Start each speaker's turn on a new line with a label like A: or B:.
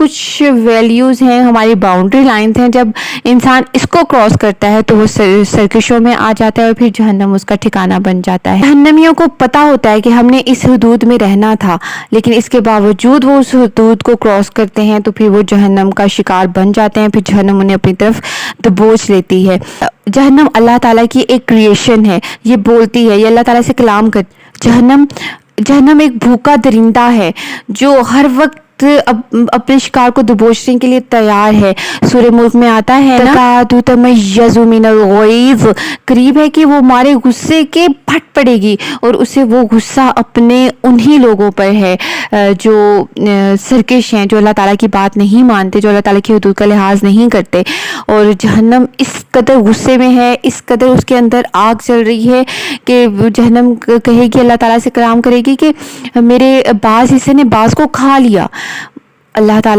A: کچھ ویلیوز ہیں، ہماری باؤنڈری لائنز ہیں، جب انسان اس کو کراس کرتا ہے تو وہ سرکشوں میں آ جاتا ہے اور پھر جہنم اس کا ٹھکانہ بن جاتا ہے۔ جہنمیوں کو پتہ ہوتا ہے کہ ہم نے اس حدود میں رہنا تھا، لیکن اس کے باوجود وہ اس حدود کو کراس کرتے ہیں تو پھر وہ جہنم کا شکار بن جاتے ہیں، پھر جہنم انہیں اپنی طرف دبوچ لیتی ہے۔ جہنم اللہ تعالیٰ کی ایک کریشن ہے، یہ بولتی ہے، یہ اللہ تعالیٰ سے کلام کرتی ہے۔ جہنم ایک بھوکا درندہ ہے جو ہر وقت اپنے شکار کو دبوچنے کے لیے تیار ہے۔ سورہ ملک میں آتا ہے نا، تَكَادُ تَمَيَّزُ مِنَ الْغَيْظِ، قریب ہے کہ وہ مارے غصے کے پھٹ پڑے گی، اور اسے وہ غصہ اپنے انہی لوگوں پر ہے جو سرکش ہیں، جو اللہ تعالیٰ کی بات نہیں مانتے، جو اللہ تعالیٰ کی حدود کا لحاظ نہیں کرتے۔ اور جہنم اس قدر غصے میں ہے، اس قدر اس کے اندر آگ چل رہی ہے کہ جہنم کہے گی، اللہ تعالیٰ سے کلام کرے گی کہ میرے بعض حصے نے بعض کو کھا لیا۔ اللہ تعالیٰ